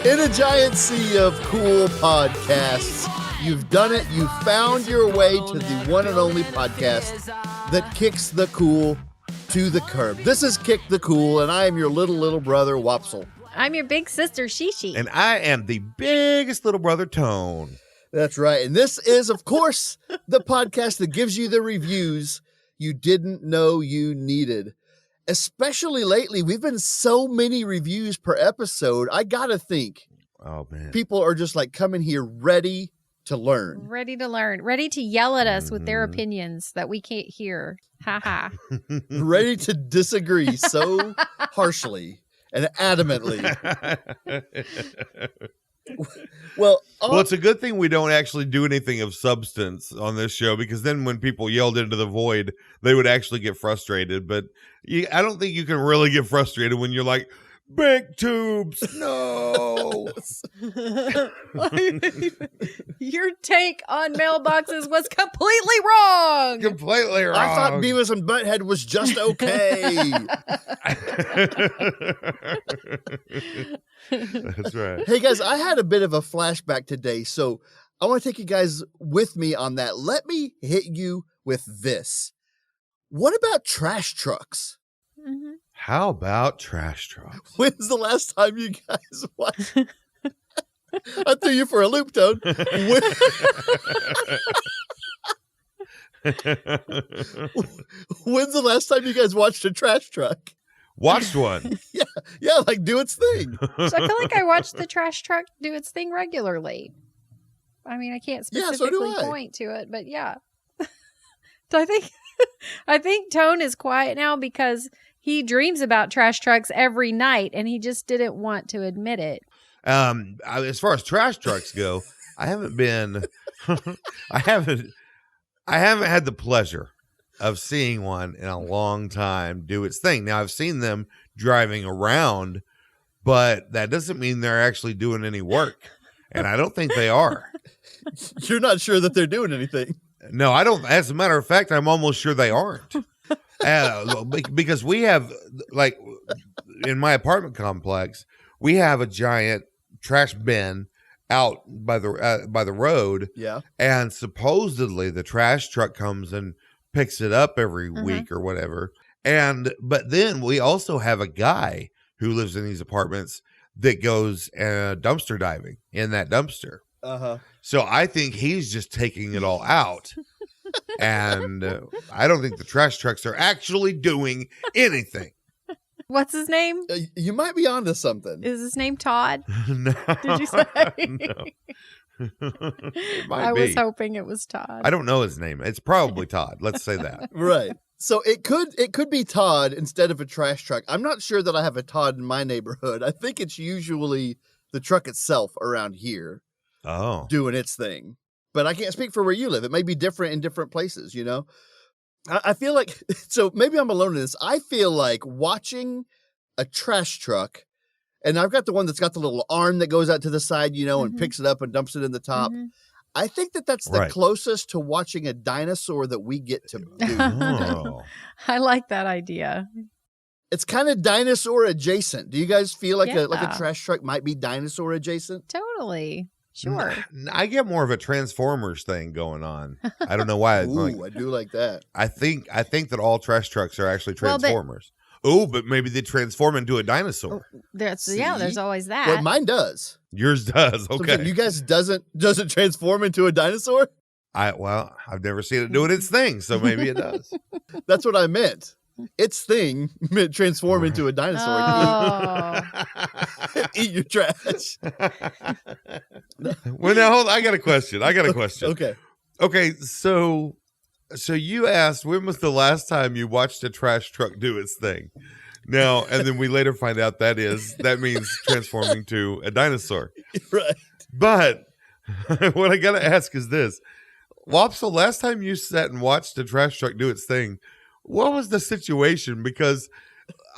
In a giant sea of cool podcasts, you've done it. You found your way to the one and only podcast that kicks the cool to the curb. This is Kick the Cool, and I am your little brother, Wopsle. I'm your big sister, Shishi. And I am the biggest little brother, Tone. That's right. And this is, of course, the podcast that gives you the reviews you didn't know you needed. Especially lately, we've been so many reviews per episode. I gotta think, people are just like coming here ready to learn. Ready to yell at us with their opinions that we can't hear. Ha ha. Ready to disagree so harshly and adamantly. Well, it's a good thing we don't actually do anything of substance on this show, because then when people yelled into the void, they would actually get frustrated. But I don't think you can really get frustrated when you're like, big tubes, no. Your take on mailboxes was completely wrong. Completely wrong. I thought Beavis and Butthead was just okay. That's right. Hey, guys, I had a bit of a flashback today, so I want to take you guys with me on that. Let me hit you with this. What about trash trucks? Mm-hmm. How about trash trucks? When's the last time you guys watched? I threw you for a loop, Toad. When's the last time you guys watched a trash truck? Watched one. Yeah, like do its thing. So I feel like I watch the trash truck do its thing regularly. I mean, I can't specifically point to it, but yeah. So I think Tone is quiet now because he dreams about trash trucks every night, and he just didn't want to admit it. As far as trash trucks go, I haven't been. I haven't had the pleasure of seeing one in a long time do its thing. Now, I've seen them driving around, but that doesn't mean they're actually doing any work, and I don't think they are. You're not sure that they're doing anything. No, I don't. As a matter of fact, I'm almost sure they aren't. Because we have, like, in my apartment complex, we have a giant trash bin out by the road. Yeah. And supposedly the trash truck comes and picks it up every week or whatever. But then we also have a guy who lives in these apartments that goes dumpster diving in that dumpster. Uh-huh. So I think he's just taking it all out. And I don't think the trash trucks are actually doing anything. What's his name? You might be onto something. Is his name Todd? No. Did you say? No. I was hoping it was Todd. I don't know his name. It's probably Todd. Let's say that. Right. So it could be Todd instead of a trash truck. I'm not sure that I have a Todd in my neighborhood. I think it's usually the truck itself around here. Oh. Doing its thing. But I can't speak for where you live. It may be different in different places, you know? I feel like, so maybe I'm alone in this. I feel like watching a trash truck, and I've got the one that's got the little arm that goes out to the side, you know, and picks it up and dumps it in the top. Mm-hmm. I think that's the closest to watching a dinosaur that we get to do. Oh. I like that idea. It's kind of dinosaur adjacent. Do you guys feel like a trash truck might be dinosaur adjacent? Totally. Sure. I get more of a Transformers thing going on. I don't know why. Ooh, I do like that. I think that all trash trucks are actually Transformers. But maybe they transform into a dinosaur. There's always that. Well, mine does. Yours does. Okay. So you guys doesn't transform into a dinosaur? I've never seen it doing its thing, so maybe it does. That's what I meant. Its thing meant transform into a dinosaur. Oh. Eat your trash. Well, now hold on. I got a question. Okay. So you asked, when was the last time you watched a trash truck do its thing? Now, and then we later find out that means transforming to a dinosaur. Right. But what I got to ask is this. Wopsle, last time you sat and watched a trash truck do its thing, what was the situation? Because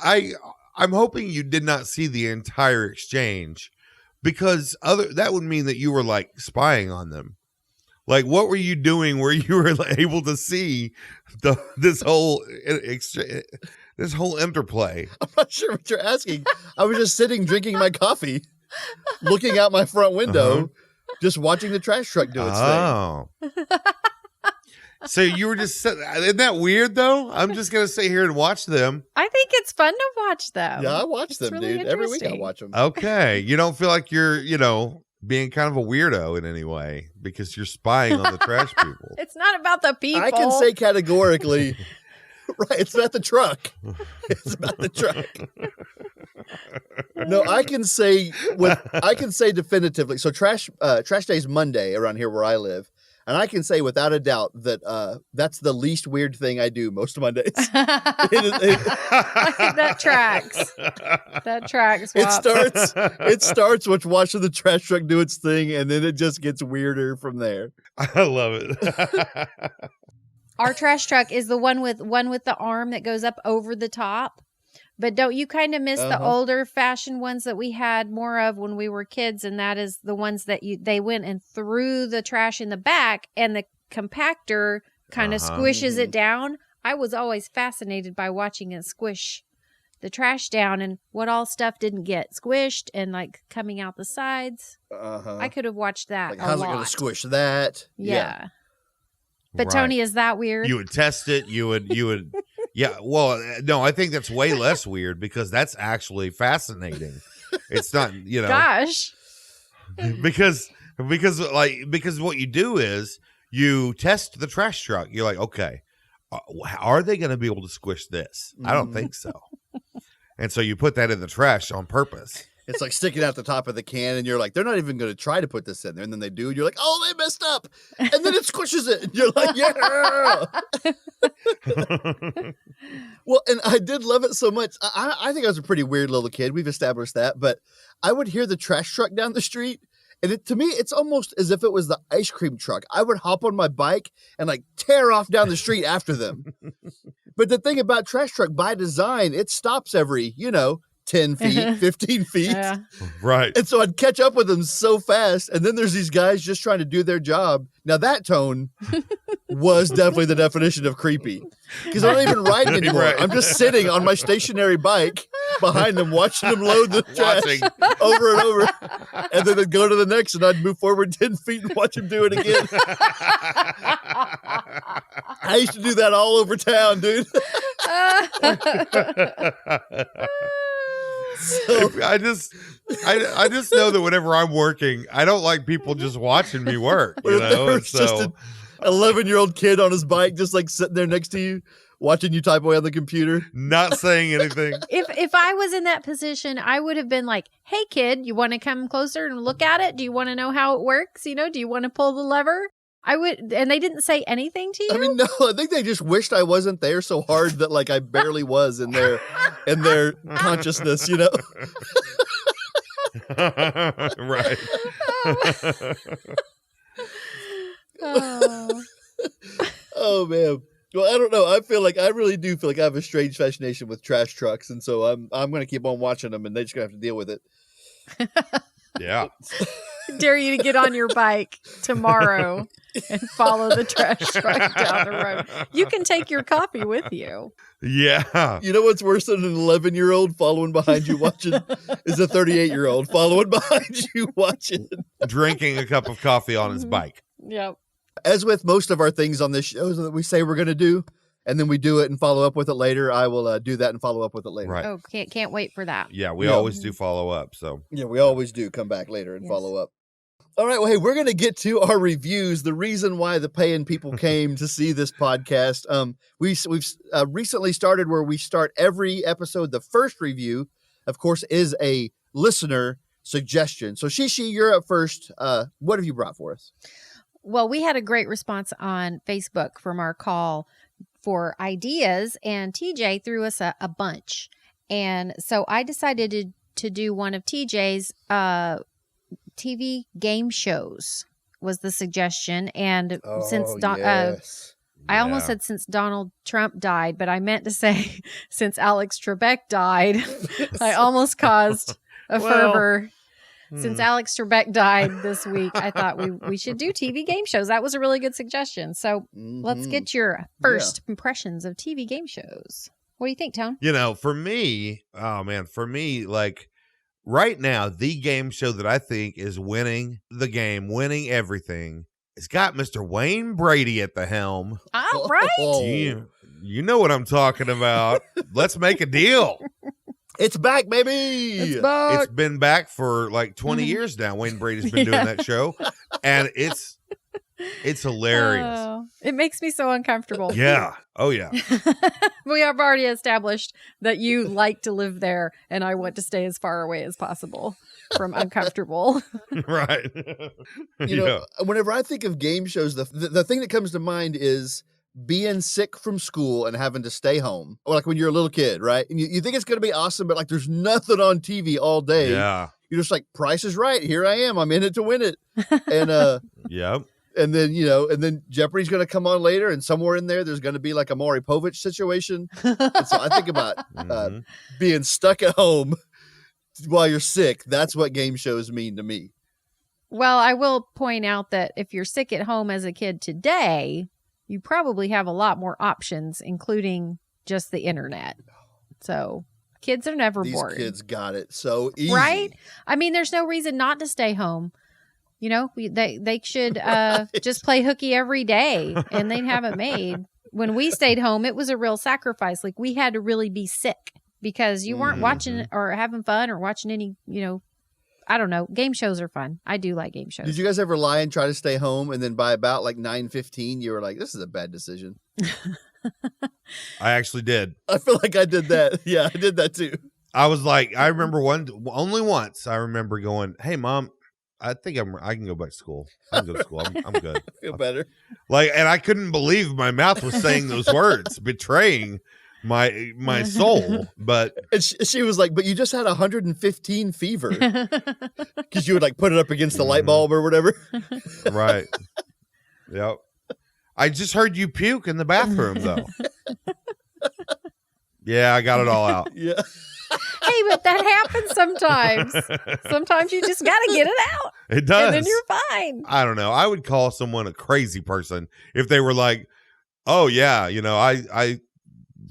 I'm hoping you did not see the entire exchange, because that would mean that you were like spying on them. Like, what were you doing where you were able to see this whole interplay? I'm not sure what you're asking. I was just sitting drinking my coffee. looking out my front window, just watching the trash truck do its thing. So you were just, isn't that weird though? I'm just going to sit here and watch them. I think it's fun to watch them. Yeah, I watch them, really dude. Every week I watch them. Okay. You don't feel like you're, being kind of a weirdo in any way because you're spying on the trash people. It's not about the people. I can say categorically, right, it's about the truck. It's about the truck. No, I can say definitively. So trash day is Monday around here where I live. And I can say without a doubt that that's the least weird thing I do most of Mondays. That tracks. That tracks. It starts with watching the trash truck do its thing, and then it just gets weirder from there. I love it. Our trash truck is the one with the arm that goes up over the top. But don't you kind of miss the older fashioned ones that we had more of when we were kids? And that is the ones that they went and threw the trash in the back and the compactor kind of squishes it down. I was always fascinated by watching it squish the trash down and what all stuff didn't get squished and like coming out the sides. I could have watched that. Like, how's it going to squish that? Yeah. But right. Tony, is that weird? You would test it. You would. Yeah, well, no, I think that's way less weird because that's actually fascinating. It's not, Gosh. Because what you do is you test the trash truck. You're like, okay, are they going to be able to squish this? I don't think so. And so you put that in the trash on purpose. It's like sticking out the top of the can, and you're like, they're not even going to try to put this in there. And then they do, and you're like, oh, they messed up. And then it squishes it. And you're like, yeah. Well, and I did love it so much. I think I was a pretty weird little kid. We've established that. But I would hear the trash truck down the street. And to me, it's almost as if it was the ice cream truck. I would hop on my bike and like tear off down the street after them. But the thing about trash truck, by design, it stops every, 10 feet, 15 feet. Yeah. Right. And so I'd catch up with them so fast. And then there's these guys just trying to do their job. Now that tone was definitely the definition of creepy. Because I'm not even riding anymore. Right. I'm just sitting on my stationary bike behind them, watching them load the trash over and over. And then they'd go to the next and I'd move forward 10 feet and watch them do it again. I used to do that all over town, dude. So, I just know that whenever I'm working, I don't like people just watching me work. There's just an 11-year-old kid on his bike, just like sitting there next to you, watching you type away on the computer, not saying anything. If I was in that position, I would have been like, "Hey, kid, you want to come closer and look at it? Do you want to know how it works? Do you want to pull the lever?" I would, and they didn't say anything to you. I mean, no, I think they just wished I wasn't there so hard that like I barely was in their consciousness, Right. Oh man. Well, I don't know. I really do feel like I have a strange fascination with trash trucks, and so I'm going to keep on watching them, and they're just going to have to deal with it. Yeah. Dare you to get on your bike tomorrow and follow the trash truck down the road. You can take your coffee with you. Yeah. You know what's worse than an 11-year-old following behind you watching is a 38-year-old following behind you watching. Drinking a cup of coffee on his bike. Yep. As with most of our things on this show that we say we're going to do, and then we do it and follow up with it later, I will do that and follow up with it later. Right. Oh, can't wait for that. Yeah, we always do follow up. So yeah, we always do come back later and follow up. All right, well, hey, we're going to get to our reviews. The reason why the paying people came to see this podcast. We've recently started where we start every episode. The first review, of course, is a listener suggestion. So, Shishi, you're up first. What have you brought for us? Well, we had a great response on Facebook from our call for ideas, and TJ threw us a bunch. And so I decided to do one of TJ's TV game shows was the suggestion. And I almost said since Donald Trump died, but I meant to say since Alex Trebek died. I almost caused a fervor. Since Alex Trebek died this week, I thought we should do TV game shows. That was a really good suggestion. So let's get your first impressions of TV game shows. What do you think, Tone? For me, like right now, the game show that I think is winning the game, winning everything, it's got Mr. Wayne Brady at the helm. All right. You know what I'm talking about. Let's make a deal. It's back, baby. It's been back for like 20 years now. Wayne Brady's been doing that show, and it's hilarious. Oh, it makes me so uncomfortable. Yeah. Oh, yeah. We have already established that you like to live there, and I want to stay as far away as possible from uncomfortable. Right. You know, whenever I think of game shows, the thing that comes to mind is being sick from school and having to stay home. Or like when you're a little kid, right? And you think it's going to be awesome, but like there's nothing on TV all day. Yeah. You're just like, Price is Right. Here I am. I'm in it to win it. And yep. And then, and then Jeopardy's going to come on later, and somewhere in there's going to be like a Maury Povich situation. And so I think about being stuck at home while you're sick. That's what game shows mean to me. Well, I will point out that if you're sick at home as a kid today, you probably have a lot more options, including just the internet. So kids are never bored. These kids got it so easy. Right? I mean, there's no reason not to stay home. You know, they should just play hooky every day, and they'd have it made. When we stayed home, it was a real sacrifice. Like, we had to really be sick because you weren't watching or having fun or watching any, I don't know. Game shows are fun. I do like game shows. Did you guys ever lie and try to stay home, and then by about like 9:15, you were like, this is a bad decision? I actually did. I feel like I did that. Yeah, I did that too. I was like, I remember only once I remember going, hey, Mom, I think I can go back to school. I can go to school. I'm good. I feel better. Like, and I couldn't believe my mouth was saying those words, betraying my soul. But and she was like, but you just had 115 fever. Because you would like put it up against the light bulb or whatever. Right. Yep. I just heard you puke in the bathroom though. Yeah, I got it all out. Yeah. Hey, but that happens sometimes. Sometimes you just got to get it out. It does. And then you're fine. I don't know. I would call someone a crazy person if they were like, oh, yeah, I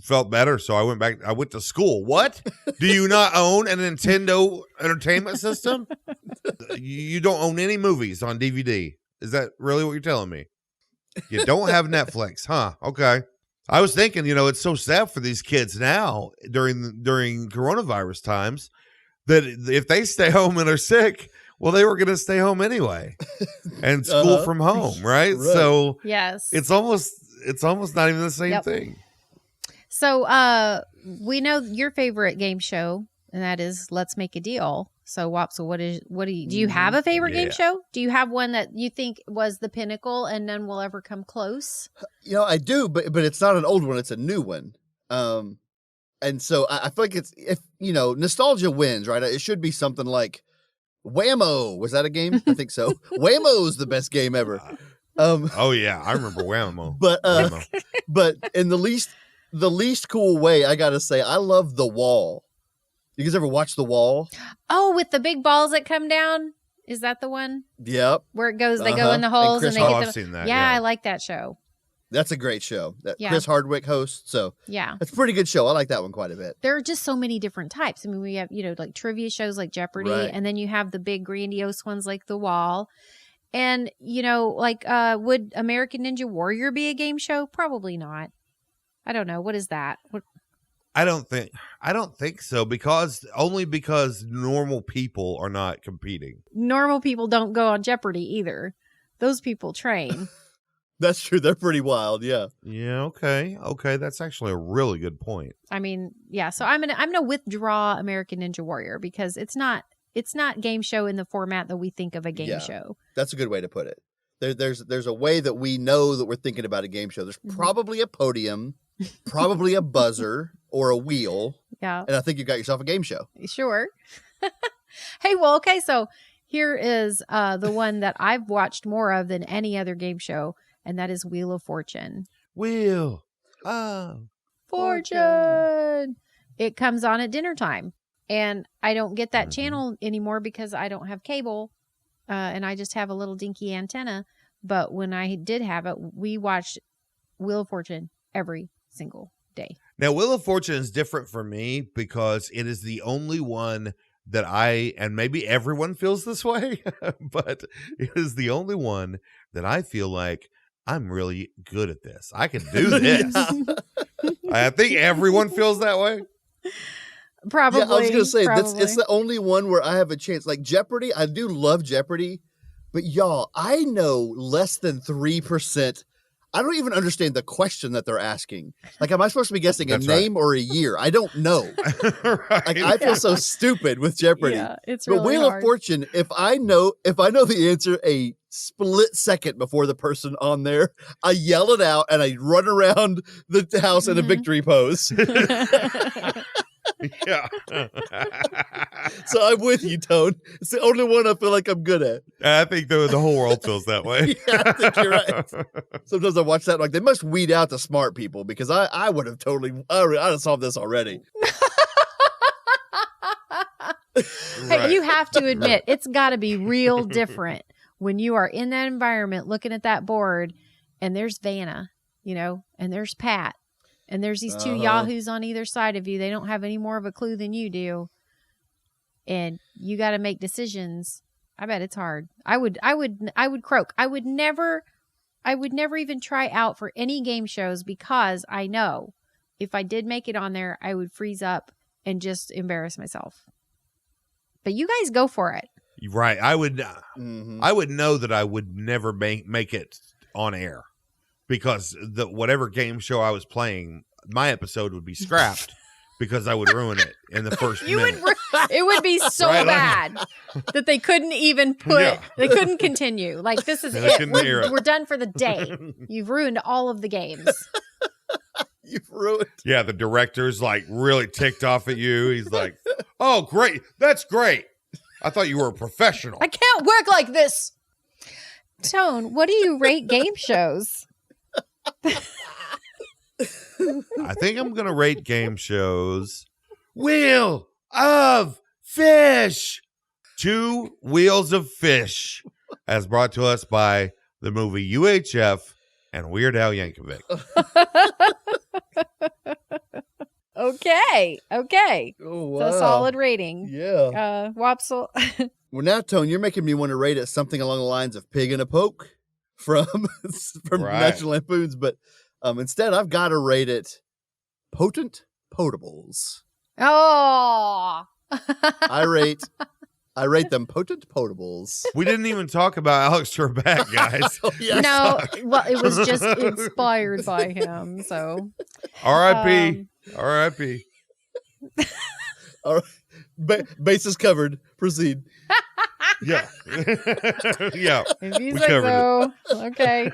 felt better, so I went back. I went to school. What? Do you not own a Nintendo Entertainment System? You don't own any movies on DVD. Is that really what you're telling me? You don't have Netflix, huh? Okay. I was thinking, it's so sad for these kids now during coronavirus times that if they stay home and are sick, well, they were going to stay home anyway and school from home, right? So yes, it's almost not even the same thing. So we know your favorite game show, and that is Let's Make a Deal. So Wopsle, do you have a favorite game show? Do you have one that you think was the pinnacle and none will ever come close? I do, but it's not an old one, it's a new one. And so I feel like if nostalgia wins, right? It should be something like Whammo. Was that a game? I think so. Whammo's the best game ever. Oh yeah, I remember Whammo. But Whammo. But in the least cool way, I gotta say, I love The Wall. You guys ever watch The Wall? Oh, with the big balls that come down? Is that the one? Yep. Where it goes, they go in the holes and they get I've seen that. Yeah, I like that show. That's a great show that Chris Hardwick hosts. So yeah, it's a pretty good show. I like that one quite a bit. There are just so many different types. I mean, we have, like trivia shows like Jeopardy, and then you have the big grandiose ones like The Wall. And, would American Ninja Warrior be a game show? Probably not. I don't know. What is that? I don't think so because normal people are not competing. Normal people don't go on Jeopardy either. Those people train. That's true. They're pretty wild. Yeah. Yeah. Okay. That's actually a really good point. I mean, yeah. So I'm gonna withdraw American Ninja Warrior because it's not game show in the format that we think of a game show. That's a good way to put it. There's a way that we know that we're thinking about a game show. There's probably a podium, probably a buzzer or a wheel. Yeah. And I think you got yourself a game show. Sure. Hey, well, okay. So here is the one that I've watched more of than any other game show, and that is Wheel of Fortune. Wheel of Fortune. It comes on at dinner time, and I don't get that channel anymore because I don't have cable, and I just have a little dinky antenna. But when I did have it, we watched Wheel of Fortune every single day. Now, Wheel of Fortune is different for me because it is the only one that and maybe everyone feels this way, but it is the only one that I feel like I'm really good at this. I can do this. I think everyone feels that way. Probably. Yeah, I was going to say, probably. it's the only one where I have a chance. Like Jeopardy, I do love Jeopardy, but y'all, I know less than 3%. I don't even understand the question that they're asking. Like, am I supposed to be guessing a name or a year? I don't know. Right. Like, I feel so stupid with Jeopardy. Yeah, it's but really Wheel hard. of Fortune, if I know the answer a split second before the person on there, I yell it out and I run around the house in a victory pose. Yeah. So I'm with you, Tone. It's the only one I feel like I'm good at. I think the whole world feels that way. Yeah, I think you're right. Sometimes I watch that like they must weed out the smart people because I would have totally I'd have solved this already. Hey, you have to admit, it's got to be real different when you are in that environment looking at that board and there's Vanna, and there's Pat, and there's these two yahoos on either side of you. They don't have any more of a clue than you do. And you got to make decisions. I bet it's hard. I would croak. I would never even try out for any game shows because I know if I did make it on there, I would freeze up and just embarrass myself. But you guys go for it. Right. I would I would know that I would never make it on air because whatever game show I was playing, my episode would be scrapped because I would ruin it in the first minute. It would be so bad that they couldn't even they couldn't continue. Like, this is it. We're done for the day. You've ruined all of the games. You've ruined. Yeah, the director's like really ticked off at you. He's like, "Oh, great. That's great. I thought you were a professional. I can't work like this." Tone, what do you rate game shows? I think I'm going to rate game shows Wheel of Fish. 2 Wheels of Fish, as brought to us by the movie UHF and Weird Al Yankovic. Okay. Oh, wow. It's a solid rating. Yeah. Wopsle. Well, now, Tone, you're making me want to rate it something along the lines of Pig in a Poke from National Lampoons, but instead I've got to rate it Potent Potables. Oh. I rate them Potent Potables. We didn't even talk about Alex Trebek, guys. Oh, yeah. No, well, it was just inspired by him, so. R.I.P. R.I.P. All right. Bases covered. Proceed. Yeah. Yeah. If you We say covered so. Okay.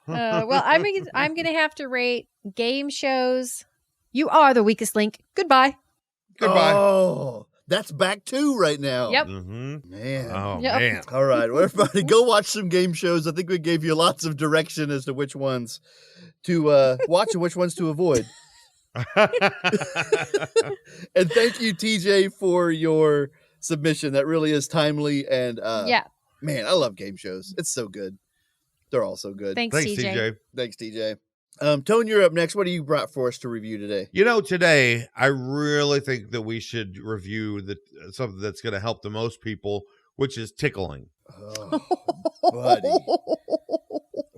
Well, I'm going to have to rate game shows. You are the weakest link. Goodbye. Goodbye. Oh, that's back 2 right now. Yep. Mm-hmm. Man. Oh, Yep. man. All right. Well, everybody, go watch some game shows. I think we gave you lots of direction as to which ones to watch and which ones to avoid. And thank you, TJ, for your submission. That really is timely. And Yeah. man, I love game shows. It's so good. They're all so good. Thanks, TJ. Thanks, TJ. Tone, you're up next. What do you brought for us to review today? Today, I really think that we should review something that's going to help the most people, which is tickling. Oh, buddy.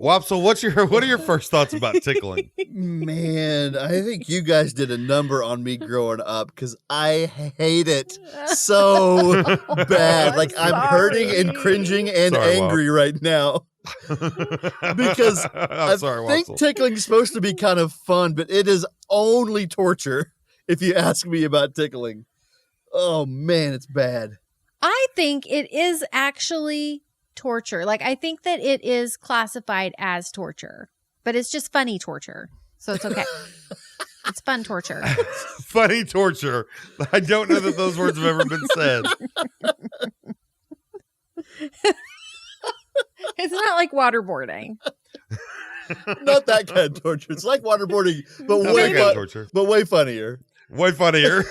Wopsle, what are your first thoughts about tickling? Man, I think you guys did a number on me growing up because I hate it so bad. Like, I'm hurting and cringing and angry right now. Because I think tickling's supposed to be kind of fun, but it is only torture if you ask me about tickling. Oh, man, it's bad. I think it is actually torture. Like, I think that it is classified as torture, but it's just funny torture. So it's okay. It's fun torture. Funny torture. I don't know that those words have ever been said. It's not like waterboarding. Not that kind of torture. It's like waterboarding, but way funnier. Way funnier.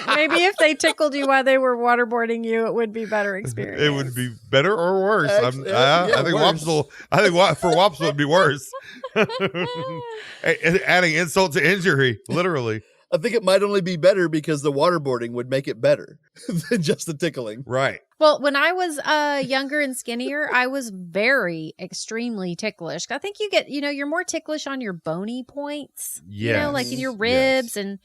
Maybe if they tickled you while they were waterboarding you, it would be better experience. It would be better or worse. I think worse. For Wops it would be worse. Adding insult to injury, literally. I think it might only be better because the waterboarding would make it better than just the tickling. Right. Well, when I was younger and skinnier, I was extremely ticklish. I think you get, you're more ticklish on your bony points, like in your ribs. Yes. And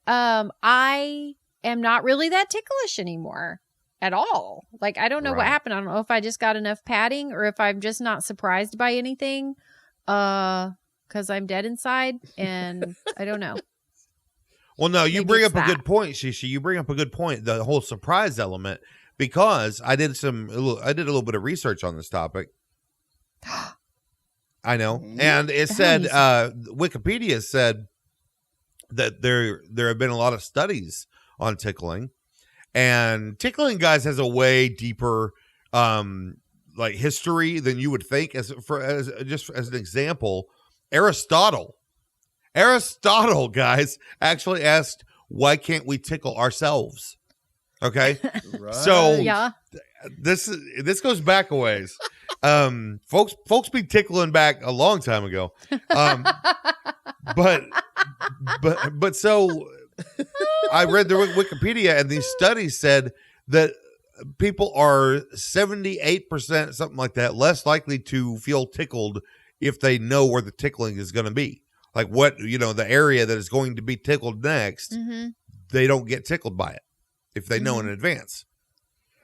I am not really that ticklish anymore at all. Like, I don't know what happened. I don't know if I just got enough padding or if I'm just not surprised by anything because I'm dead inside and I don't know. Well, no, you bring up a good point, Shishi. You bring up a good point, the whole surprise element, because I did a little bit of research on this topic. I know. And it said, Wikipedia said that there have been a lot of studies on tickling, and tickling, guys, has a way deeper history than you would think. Just as an example, Aristotle, guys, actually asked, why can't we tickle ourselves? Okay. Right. So this goes back a ways. Folks be tickling back a long time ago. But so I read the Wikipedia, and these studies said that people are 78%, something like that, less likely to feel tickled if they know where the tickling is going to be. Like the area that is going to be tickled next, they don't get tickled by it if they know in advance.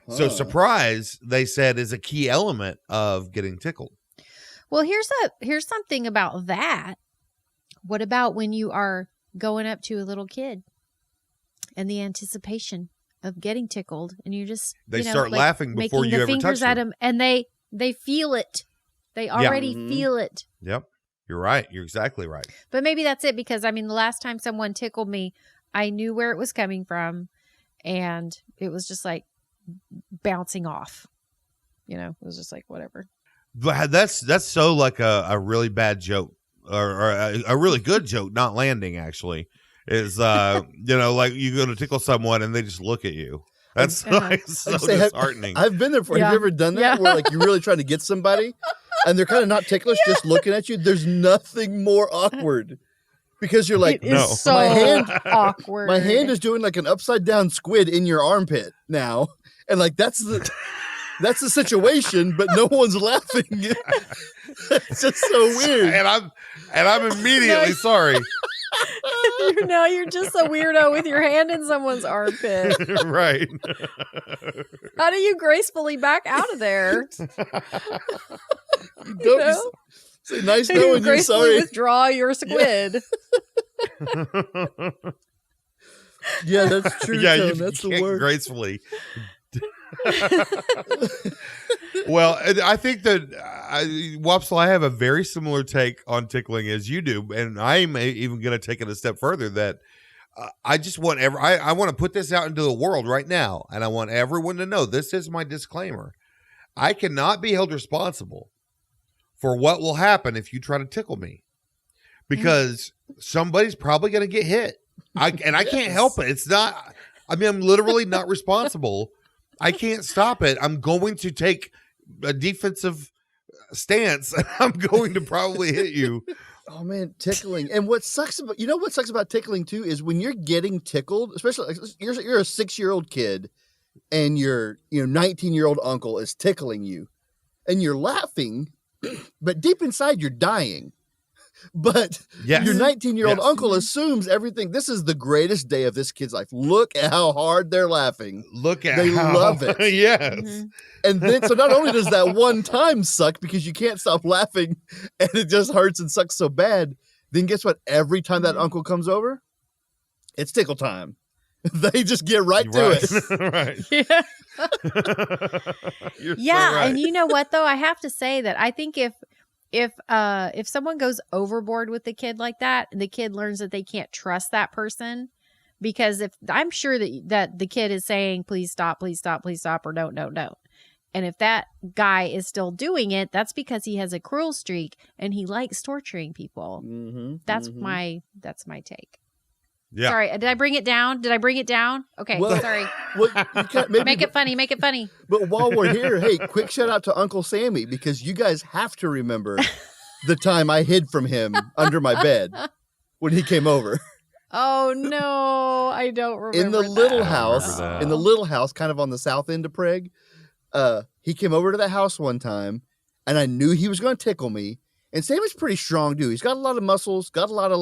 So surprise, they said, is a key element of getting tickled. Well, here's something about that. What about when you are going up to a little kid and the anticipation of getting tickled, and you just start laughing before you ever touch at them, and they feel it. They already feel it. Yep. You're right. You're exactly right. But maybe that's it, because the last time someone tickled me, I knew where it was coming from, and it was just like bouncing off. It was just like whatever. But that's so like a really bad joke, or a really good joke not landing. Actually, is like you go to tickle someone and they just look at you. That's so disheartening. I've been there before. Have you ever done that? Yeah. Where you're really trying to get somebody, and they're kind of not ticklish, just looking at you. There's nothing more awkward, because you're like, it is so awkward. My hand is doing like an upside down squid in your armpit now, and that's the situation, but no one's laughing. It's just so weird. And I'm immediately sorry. Now you're just a weirdo with your hand in someone's armpit. Right. How do you gracefully back out of there? Say, nice knowing you. Sorry. Withdraw your squid. Yeah, that's true. Yeah, Tone. That's the word. Gracefully. Well, I think that Wopsle, I have a very similar take on tickling as you do, and I'm even going to take it a step further. That I just want I want to put this out into the world right now, and I want everyone to know this is my disclaimer. I cannot be held responsible for what will happen if you try to tickle me, because somebody's probably going to get hit. I can't help it. It's not. I mean, I'm literally not responsible. I can't stop it. I'm going to take a defensive stance, and I'm going to probably hit you. Oh man, tickling. And what sucks about tickling too is when you're getting tickled, especially you're a 6-year-old kid and your 19-year-old uncle is tickling you and you're laughing, but deep inside you're dying. But your 19-year-old uncle assumes everything. This is the greatest day of this kid's life. Look at how hard they're laughing. They love it. Yes. Mm-hmm. And then, so not only does that one time suck because you can't stop laughing and it just hurts and sucks so bad, then guess what? Every time that uncle comes over, it's tickle time. They just get right to it. Right. Yeah. Yeah. So right. And you know what though? I have to say that I think if someone goes overboard with the kid like that, and the kid learns that they can't trust that person, because if I'm sure that the kid is saying, please stop, or don't. And if that guy is still doing it, that's because he has a cruel streak and he likes torturing people. Mm-hmm, that's my take. Yeah. Sorry, did I bring it down? Okay, Well, sorry. Well, maybe, Make it funny. But while we're here, hey, quick shout out to Uncle Sammy, because you guys have to remember the time I hid from him under my bed when he came over. Oh no, I don't remember. In the little house, kind of on the south end of Prague, he came over to the house one time, and I knew he was going to tickle me. And Sammy's pretty strong dude. He's got a lot of muscles, got a lot of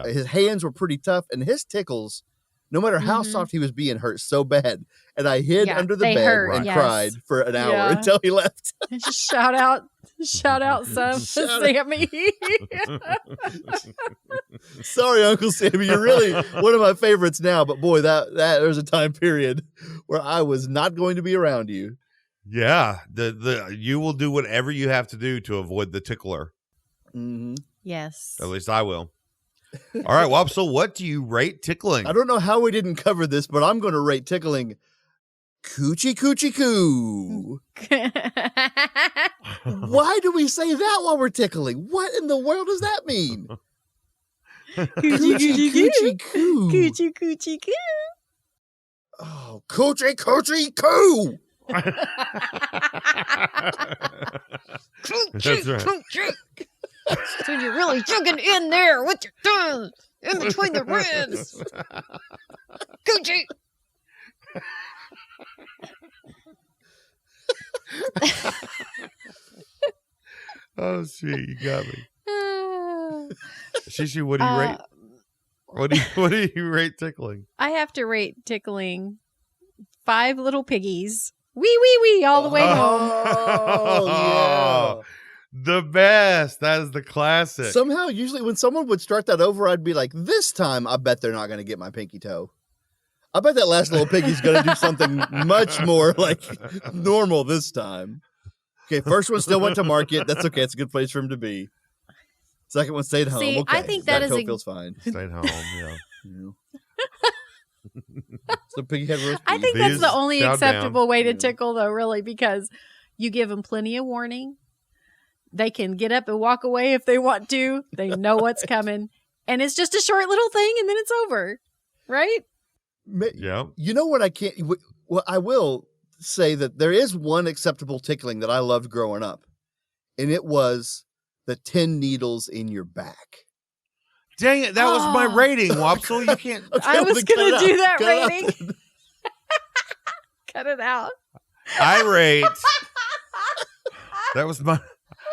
his hands were pretty tough, and his tickles, no matter how soft he was being, hurt so bad. And I hid under the bed and cried for an hour until he left. Shout out Sammy. Sorry, Uncle Sammy. You're really one of my favorites now, but boy, that there's a time period where I was not going to be around you. Yeah, you will do whatever you have to do to avoid the tickler. Mm-hmm. Yes. At least I will. All right, Wopsle, what do you rate tickling? I don't know how we didn't cover this, but I'm going to rate tickling coochie coochie coo. Why do we say that while we're tickling? What in the world does that mean? Coochie coochie coo. Coochie coochie coo. Oh, coochie coochie coo. That's right. So you're really jugging in there with your tongue in between the ribs. Coochie. Oh, shit, you got me. Shishi, what do you rate? What do you rate tickling? I have to rate tickling 5 little piggies. Wee wee wee all the way home. Oh, yeah. The best. That is the classic. Somehow, usually when someone would start that over, I'd be like, this time, I bet they're not going to get my pinky toe. I bet that last little piggy's going to do something much more like normal this time. Okay, first one still went to market. That's okay. It's a good place for him to be. Second one stayed home. See, okay. I think that toe feels fine. Stayed home, yeah. So piggy head roast beef. I think that's the only acceptable way to Yeah. tickle, though, really, because you give them plenty of warning. They can get up and walk away if they want to. They know what's coming. And it's just a short little thing, and then it's over. Right? Yeah. You know what I can't... Well, I will say that there is one acceptable tickling that I loved growing up. And it was the 10 needles in your back. Dang it, that was my rating, Wopsle. You can't... Okay, I was going to do that rating. Out. Cut it out. I rate... That was my...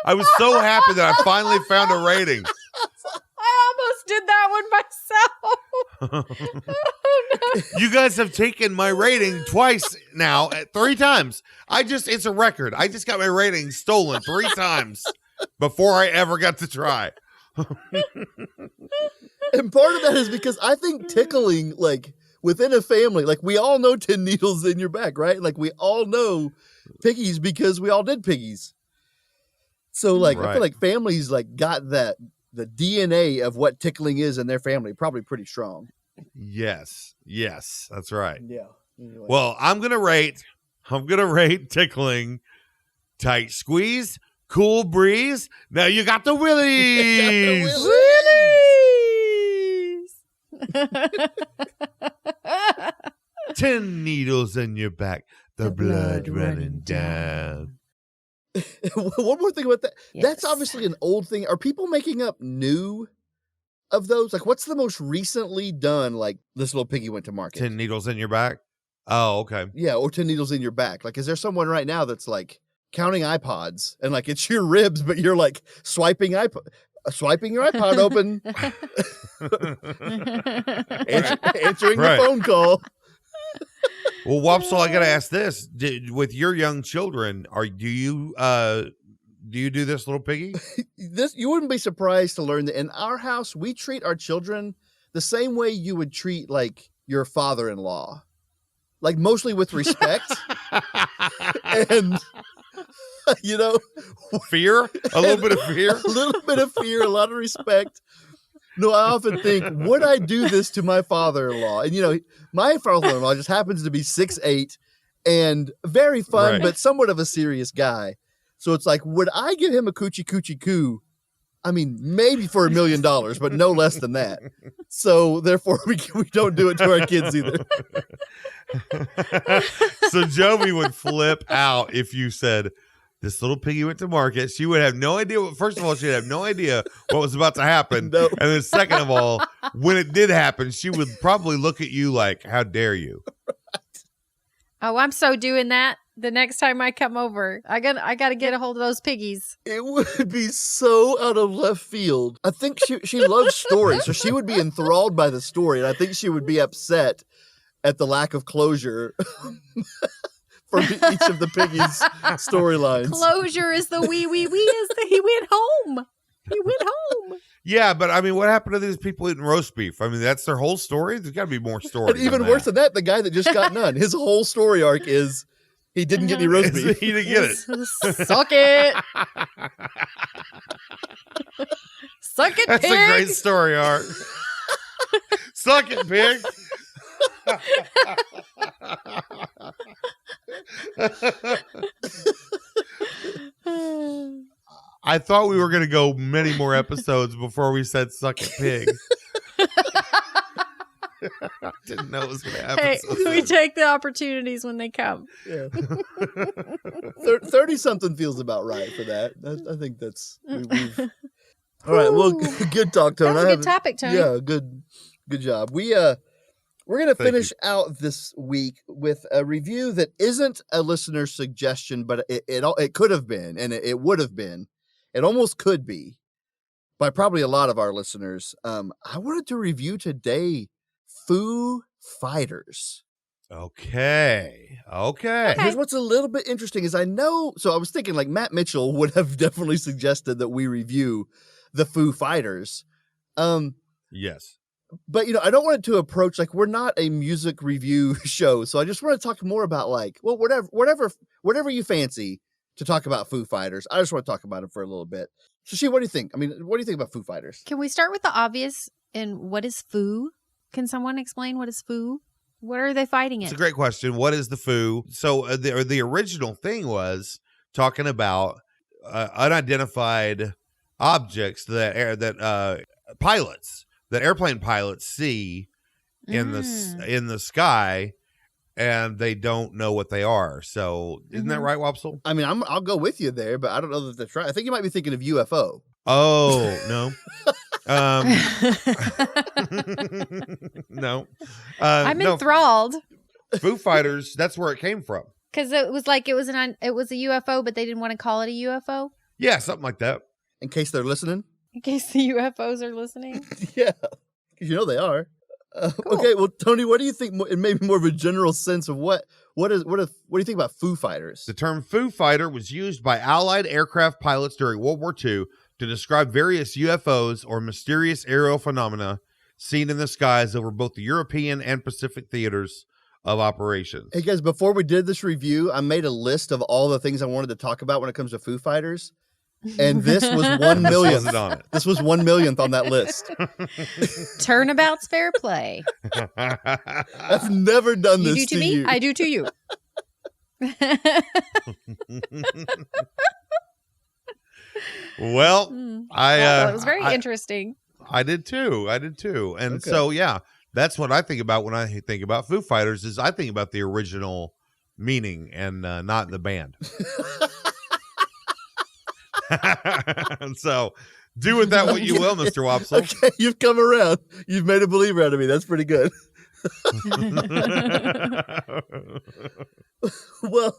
I was so happy that I finally found a rating. I almost did that one myself. Oh, no. You guys have taken my rating twice now, 3 times. It's a record. I just got my rating stolen 3 times before I ever got to try. And part of that is because I think tickling, like, within a family, like, we all know 10 needles in your back, right? Like, we all know piggies because we all did piggies. So, like, I feel like families, like, got the DNA of what tickling is in their family probably pretty strong. Yes, that's right. Yeah. Anyway. Well, I'm gonna rate tickling tight squeeze, cool breeze. Now you got the willies. Willies! 10 needles in your back, the blood running down. One more thing about that. Yes. That's obviously an old thing. Are people making up new of those? Like, what's the most recently done, like, this little piggy went to market? 10 needles in your back? Oh, okay. Yeah, or 10 needles in your back. Like, is there someone right now that's, like, counting iPods, and, like, it's your ribs, but you're, like, swiping your iPod open, answering the phone call. Well, Wopsle, I gotta ask this: with your young children, do you do this little piggy? You wouldn't be surprised to learn that in our house we treat our children the same way you would treat, like, your father-in-law, like, mostly with respect and fear, a little bit of fear, a lot of respect. No, I often think, would I do this to my father-in-law? And, my father-in-law just happens to be 6'8" and very fun, but somewhat of a serious guy. So it's like, would I give him a coochie coochie coo I mean, maybe for $1 million, but no less than that. So therefore, we don't do it to our kids either. So Jovi would flip out if you said, this little piggy went to market. She would have no idea. First of all, she'd have no idea what was about to happen. No. And then second of all, when it did happen, she would probably look at you like, how dare you? Oh, I'm so doing that. The next time I come over, I got to get a hold of those piggies. It would be so out of left field. I think she loves stories, so she would be enthralled by the story, and I think she would be upset at the lack of closure for each of the piggies' storylines. Closure is the wee is the he went home. He went home. Yeah, but I mean, what happened to these people eating roast beef? I mean, that's their whole story. There's got to be more stories. And even worse than that, the guy that just got none. His whole story arc is he didn't get any roast beef. He didn't get it. Suck it. Suck it, That's pig. a great story arc. Suck it, pig. I thought we were going to go many more episodes before we said suck it, pig. I didn't know it was going to happen. Hey, so we soon. take the opportunities when they come. Yeah. 30-something feels about right for that. I think that's... we've... All right, well, good talk, Tone. That was a good topic, Tony. Yeah, good job. We're going to finish out this week with a review that isn't a listener suggestion, but it could have been, and it would have been. It almost could be by probably a lot of our listeners. I wanted to review today Foo Fighters. Okay. Here's what's a little bit interesting is I was thinking like Matt Mitchell would have definitely suggested that we review the Foo Fighters. Yes. But, I don't want it to approach, like, we're not a music review show. So I just want to talk more about, like, well, whatever you fancy to talk about Foo Fighters. I just want to talk about it for a little bit. So, She, what do you think? I mean, what do you think about Foo Fighters? Can we start with the obvious? And what is Foo? Can someone explain what is Foo? What are they fighting it? It's a great question. What is the Foo? So the original thing was talking about unidentified objects that airplane pilots see in the sky, and they don't know what they are. So isn't that right, Wopsle? I mean, I'll go with you there, but I don't know that that's right. I think you might be thinking of UFO. Oh, no. No. I'm enthralled. Foo Fighters, that's where it came from. Because it was like it was a UFO, but they didn't want to call it a UFO. Yeah, something like that. In case they're listening. In case the UFOs are listening. Yeah, because they are. Cool. Okay, well, Tony, what do you think? In maybe more of a general sense of what do you think about Foo Fighters? The term Foo Fighter was used by Allied aircraft pilots during World War II to describe various UFOs or mysterious aerial phenomena seen in the skies over both the European and Pacific theaters of operations. Hey guys, before we did this review, I made a list of all the things I wanted to talk about when it comes to Foo Fighters. And this was 1 millionth. Wasn't on it. This was 1 millionth on that list. Turnabout's fair play. I've never done You this do to me, you. I do to you. Well, it was very interesting. I did too. And Okay. so, yeah, that's what I think about when I think about Foo Fighters is I think about the original meaning and not the band. So do with that what you will, Mr. Wopsle. Okay, you've come around. You've made a believer out of me. That's pretty good. Well,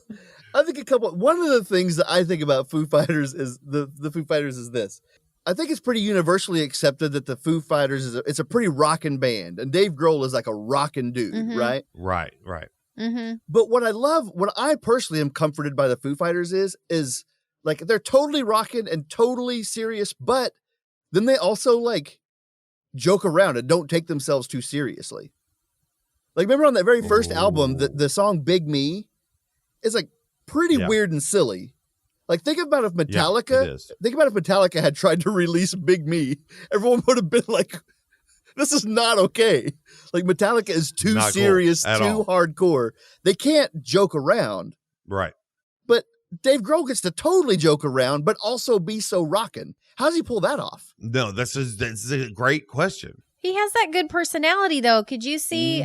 I think one of the things that I think about Foo Fighters is the Foo Fighters is this. I think it's pretty universally accepted that the Foo Fighters it's a pretty rockin' band, and Dave Grohl is like a rockin' dude, right? Right. Mm-hmm. But what I personally am comforted by the Foo Fighters is like they're totally rockin' and totally serious, but then they also like joke around and don't take themselves too seriously. Like remember on that very first album, the song "Big Me" is like pretty weird and silly. Like think about if Metallica had tried to release "Big Me," everyone would have been like, "This is not okay." Like Metallica is too Not cool serious, at too all. hardcore. They can't joke around. Right. But Dave Grohl gets to totally joke around, but also be so rockin'. How does he pull that off? No, that's a great question. He has that good personality, though. Could you see,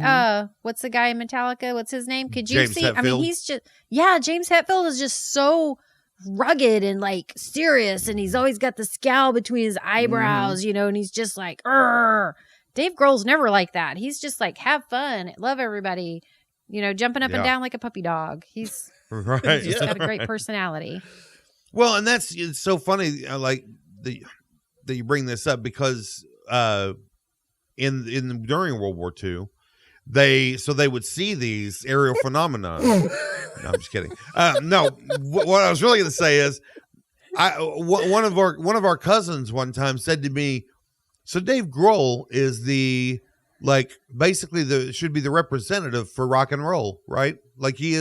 what's the guy in Metallica? What's his name? Could you James see? Hetfield? I mean, James Hetfield is just so rugged and like serious, and he's always got the scowl between his eyebrows, and he's just like, "Arr." Dave Grohl's never like that. He's just like, have fun, love everybody, jumping up and down like a puppy dog. He's right. He's got a great personality. Well, and it's so funny, like that you bring this up because during World War II, they would see these aerial phenomena. No, I'm just kidding. No, what I was really going to say is, one of our cousins one time said to me, "So Dave Grohl is basically should be the representative for rock and roll, right? Like he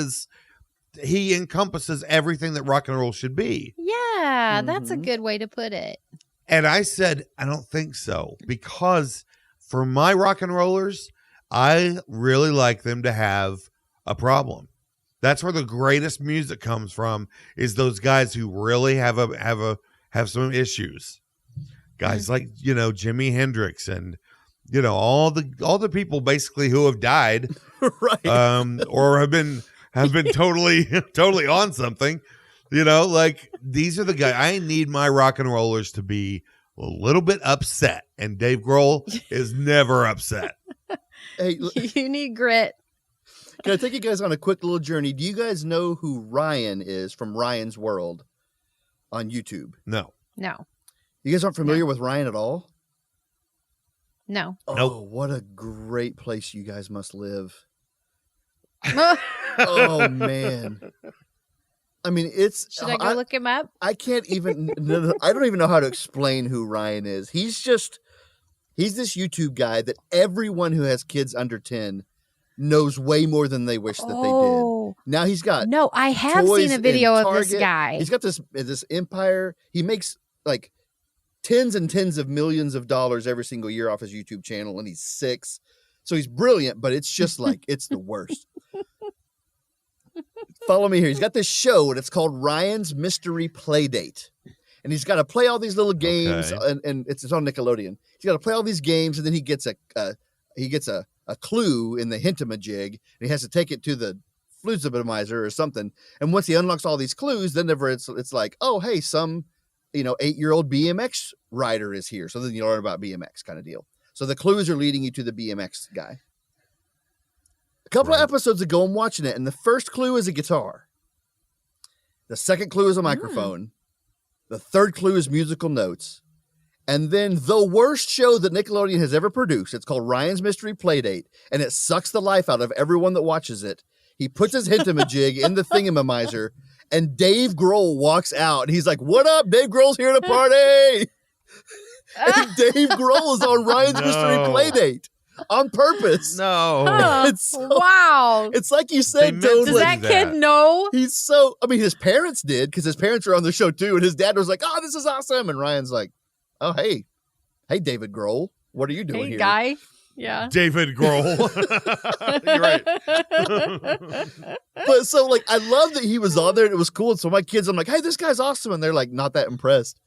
encompasses everything that rock and roll should be." Yeah, that's a good way to put it. And I said, I don't think so, because for my rock and rollers, I really like them to have a problem. That's where the greatest music comes from, is those guys who really have some issues. Guys like, Jimi Hendrix and, all the people basically who have died, right. Or have been totally on something, like these are the guys. I need my rock and rollers to be a little bit upset, and Dave Grohl is never upset. Hey, you need grit. Can I take you guys on a quick little journey? Do you guys know who Ryan is from Ryan's World on YouTube? No. You guys aren't familiar with Ryan at all? No. Oh, nope. What a great place you guys must live. Oh, man. I mean, Should I go look him up? I can't even, I don't even know how to explain who Ryan is. He's this YouTube guy that everyone who has kids under 10 knows way more than they wish that they did. Now he's got No, I have seen a video of this guy. He's got this empire. He makes like tens and tens of millions of dollars every single year off his YouTube channel, and he's 6. So he's brilliant, but it's just like, it's the worst. Follow me here. He's got this show, and it's called Ryan's Mystery Playdate. And he's got to play all these little games, and it's on Nickelodeon. He's got to play all these games, and then he gets a clue in the hintamajig, and he has to take it to the fluzabamizer or something. And once he unlocks all these clues, then it's like, oh, hey, some 8-year-old BMX rider is here. So then you learn about BMX kind of deal. So the clues are leading you to the BMX guy. A couple of episodes ago, I'm watching it, and the first clue is a guitar. The second clue is a microphone. The third clue is musical notes. And then the worst show that Nickelodeon has ever produced, it's called Ryan's Mystery Playdate, and it sucks the life out of everyone that watches it. He puts his hintamajig in the thingamamizer, and Dave Grohl walks out, and he's like, "What up? Dave Grohl's here to party!" And Dave Grohl is on Ryan's Mystery Playdate. On purpose. No. Huh. Wow. It's like you said, does that kid know? His parents did, because his parents were on the show too, and his dad was like, "Oh, this is awesome." And Ryan's like, "Oh, hey, David Grohl, what are you doing here?" Guy. Yeah. David Grohl. You're right. But so I love that he was on there and it was cool. And so my kids, I'm like, "Hey, this guy's awesome." And they're like, not that impressed.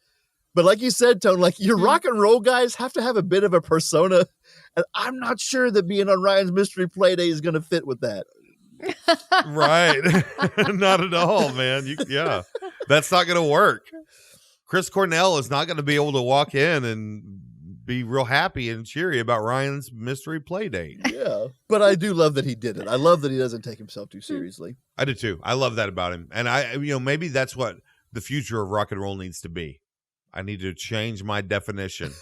But like you said, Tone, your rock and roll guys have to have a bit of a persona. And I'm not sure that being on Ryan's Mystery Playdate is going to fit with that. Right. Not at all, man. That's not going to work. Chris Cornell is not going to be able to walk in and be real happy and cheery about Ryan's Mystery Playdate. Yeah. But I do love that he did it. I love that he doesn't take himself too seriously. I do too. I love that about him. And maybe that's what the future of rock and roll needs to be. I need to change my definition.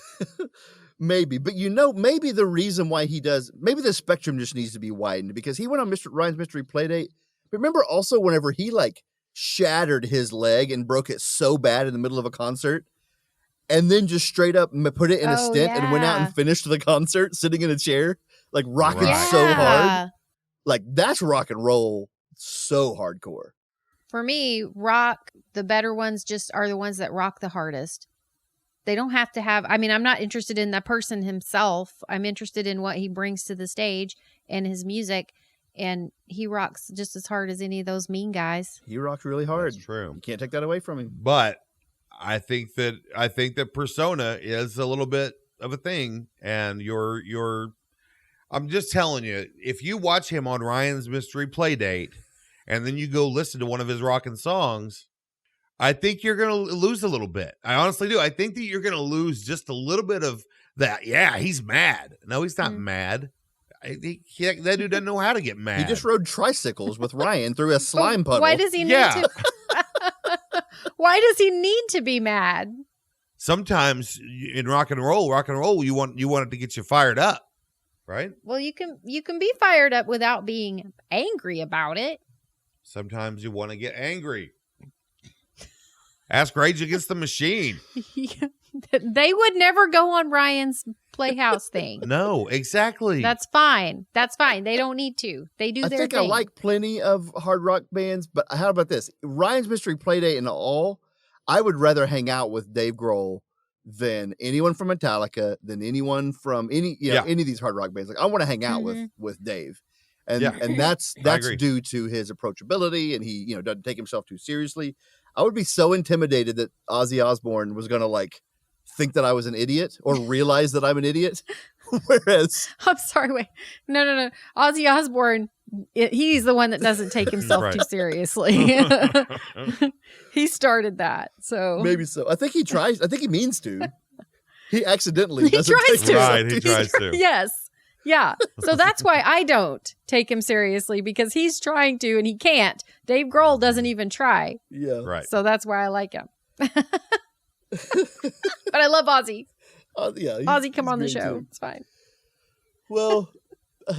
Maybe. But maybe the reason why he does, maybe the spectrum just needs to be widened, because he went on Ryan's Mystery Playdate. But remember also whenever he shattered his leg and broke it so bad in the middle of a concert, and then just straight up put it in a stent and went out and finished the concert sitting in a chair, rocking so hard. That's rock and roll so hardcore. For me, rock, the better ones just are the ones that rock the hardest. They don't have to have, I'm not interested in the person himself. I'm interested in what he brings to the stage and his music. and he rocks just as hard as any of those mean guys. He rocks really hard. That's true. You can't take that away from him. But I think that persona is a little bit of a thing, and I'm just telling you, if you watch him on Ryan's Mystery Playdate and then you go listen to one of his rockin' songs, I think you're going to lose a little bit. I honestly do. I think that you're going to lose just a little bit of that. Yeah, he's mad. No, he's not mad. That dude doesn't know how to get mad. He just rode tricycles with Ryan through a slime puddle. Why does he need to? Why does he need to be mad? Sometimes in rock and roll, you want it to get you fired up, right? Well, you can be fired up without being angry about it. Sometimes you want to get angry. Ask Rage Against the Machine. They would never go on Ryan's Playhouse thing. No, exactly. That's fine. They don't need to. They do their thing. I think I like plenty of hard rock bands, but how about this? Ryan's Mystery Playdate and all, I would rather hang out with Dave Grohl than anyone from Metallica, than anyone from any of these hard rock bands. Like I want to hang out with Dave. And that's due to his approachability, and he doesn't take himself too seriously. I would be so intimidated that Ozzy Osbourne was going to think that I was an idiot or realize that I'm an idiot. Whereas I'm sorry, wait. No. Ozzy Osbourne, he's the one that doesn't take himself too seriously. He started that. So maybe so. I think he tries. I think he means to. He accidentally doesn't tries take to. Right, he tries to. Yes. Yeah. So that's why I don't take him seriously, because he's trying to and he can't. Dave Grohl doesn't even try. Yeah. Right. So that's why I like him. But I love Ozzy. Ozzy, come on the show. Too. It's fine. Well,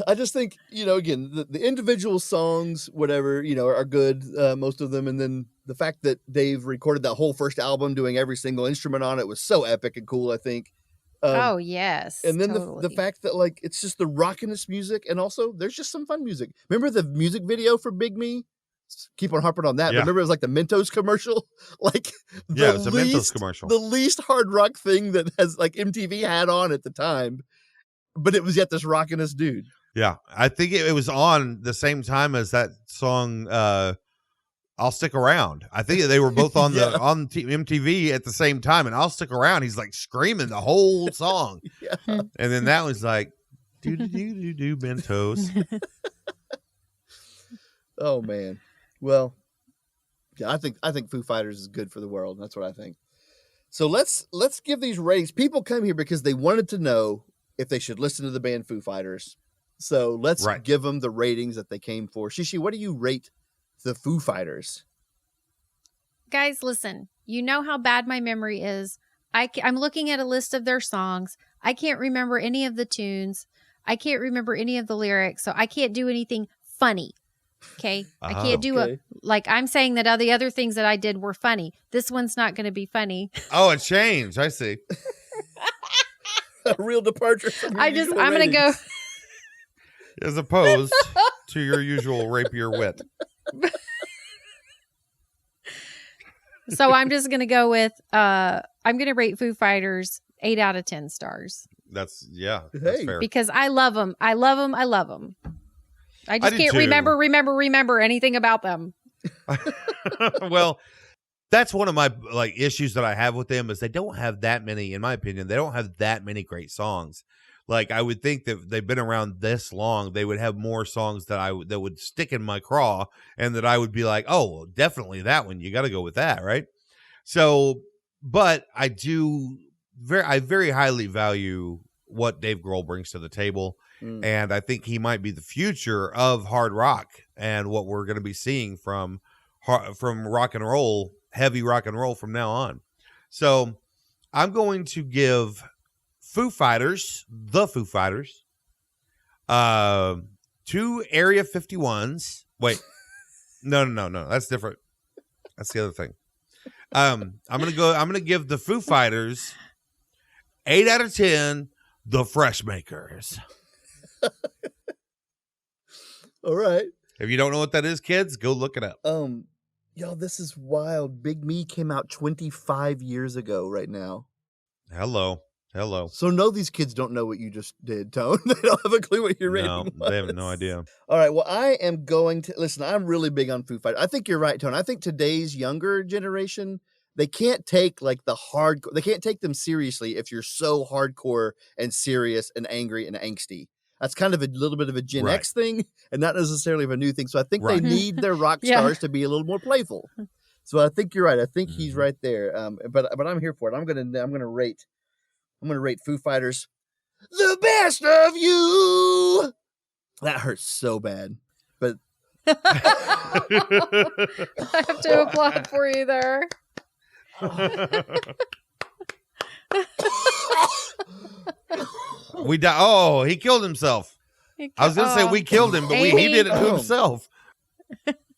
I just think, again, the individual songs, whatever, are good, most of them. And then the fact that Dave recorded that whole first album doing every single instrument on it was so epic and cool, I think. Oh, yes. And then the fact that, it's just the rockiness music. And also, there's just some fun music. Remember the music video for Big Me? Keep on harping on that. Yeah. But remember, it was the Mentos commercial? It was a Mentos commercial. The least hard rock thing that has, MTV had on at the time. But it was yet this rockiness dude. Yeah. I think it was on the same time as that song, I'll Stick Around. I think they were both on MTV at the same time, and I'll Stick Around. He's screaming the whole song. Yeah. And then that was do Mentos. Oh man. Well, yeah, I think Foo Fighters is good for the world. That's what I think. So let's give these ratings. People come here because they wanted to know if they should listen to the band Foo Fighters. So let's give them the ratings that they came for. Shishi, what do you rate the Foo Fighters? Guys, listen, you know how bad my memory is. I'm looking at a list of their songs. I can't remember any of the tunes. I can't remember any of the lyrics. So I can't do anything funny. Okay. I can't do I'm saying that all the other things that I did were funny. This one's not going to be funny. Oh, it changed. I see. A real departure from your I'm going to go. As opposed to your usual rapier wit. So I'm just going to go with, I'm going to rate Foo Fighters 8 out of 10 stars. That's fair. Because I love them. I love them. I just can't remember anything about them. Well, that's one of my issues that I have with them is they don't have that many, in my opinion, they don't have that many great songs. I would think that they've been around this long, they would have more songs that would stick in my craw and that I would be like, oh, definitely that one. You got to go with that, right? So, but I very highly value what Dave Grohl brings to the table. And I think he might be the future of hard rock and what we're going to be seeing from rock and roll, heavy rock and roll from now on. So I'm going to give the Foo Fighters, 2 Area 51s. Wait, no, that's different. That's the other thing. I'm going to give the Foo Fighters 8 out of 10, the Fresh Makers. All right. If you don't know what that is, kids, go look it up. Yo, this is wild. Big Me came out 25 years ago right now. Hello. Hello. So no, these kids don't know what you just did, Tone. They don't have a clue what your rating was. They have no idea. All right. Well, I am going to listen. I'm really big on Foo Fighters. I think you're right, Tone. I think today's younger generation, they can't take like the hardcore. They can't take them seriously if you're so hardcore and serious and angry and angsty. That's kind of a little bit of a Gen X thing, and not necessarily of a new thing. So I think they need their rock stars to be a little more playful. So I think you're right. I think he's right there. But I'm here for it. I'm gonna rate Foo Fighters the best of you. That hurts so bad. But I have to applaud for you there. He killed himself. I was gonna say we killed him, but he did it to himself.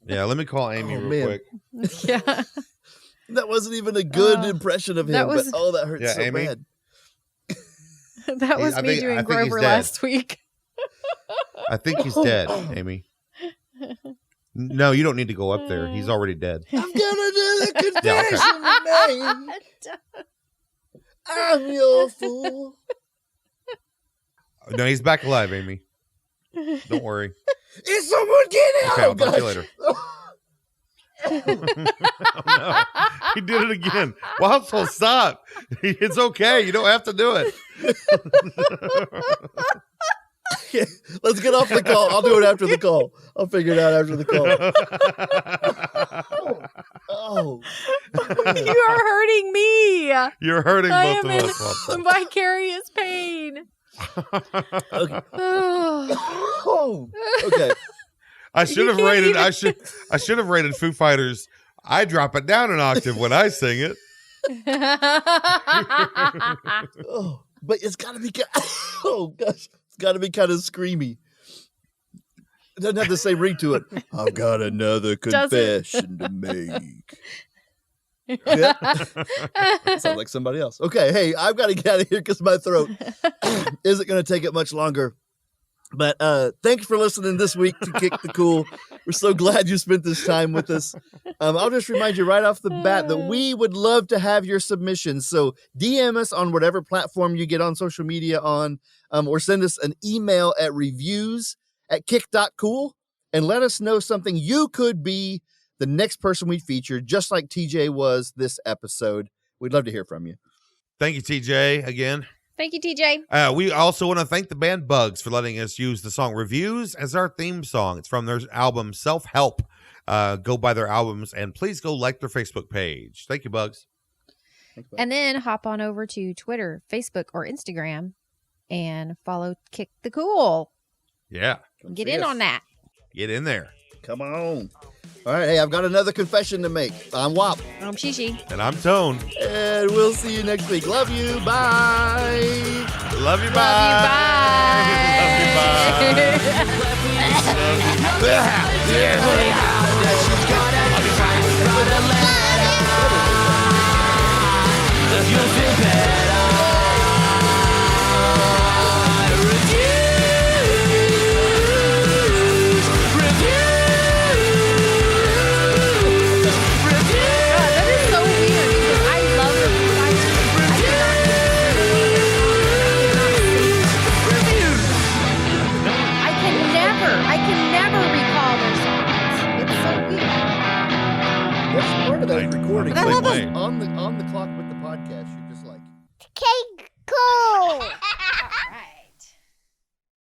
Yeah, let me call Amy real quick. Yeah. That wasn't even a good impression of him, that hurts so Amy? bad. That was me doing Grover last week. I think he's dead, Amy. No, you don't need to go up there. He's already dead. I'm gonna do the confession to me. I'm your fool. No, he's back alive, Amy. Don't worry. Is someone getting out? Okay, I'll talk to you later. Oh, no. He did it again. Well, so stop. It's okay. You don't have to do it. Let's get off the call. I'll do it after the call. I'll figure it out after the call. Oh. You are hurting me. You're hurting both of us. In vicarious pain. Okay. Oh. Okay. I should have rated Foo Fighters. I drop it down an octave when I sing it. Oh, but it's got to be. Oh gosh, it's got to be kind of screamy. It doesn't have the same ring to it. I've got another confession to make. Yeah. Sounds like somebody else. Okay, hey, I've got to get out of here because my throat isn't going to take it much longer. But thank you for listening this week to Kick the Cool. We're so glad you spent this time with us. I'll just remind you right off the bat that we would love to have your submissions. So DM us on whatever platform you get on social media on, or send us an email at reviews@kick.cool and let us know something you could be the next person we feature, just like TJ was this episode. We'd love to hear from you. Thank you, TJ, again. Thank you, TJ. We also want to thank the band Bugs for letting us use the song Reviews as our theme song. It's from their album Self-Help. Go buy their albums and please go like their Facebook page. Thank you, Bugs. Thanks, Bugs. And then hop on over to Twitter, Facebook, or Instagram and follow Kick the Cool. Yeah. Get in on that. Get in there. Come on. All right, hey, I've got another confession to make. I'm Wop. I'm Shishi. And I'm Tone. And we'll see you next week. Love you. Bye. Love you. Bye. Love you. Bye. I can never recall their songs. It's so weird. That's part of that recording. But I love on the clock with the podcast, you're just like, Cake.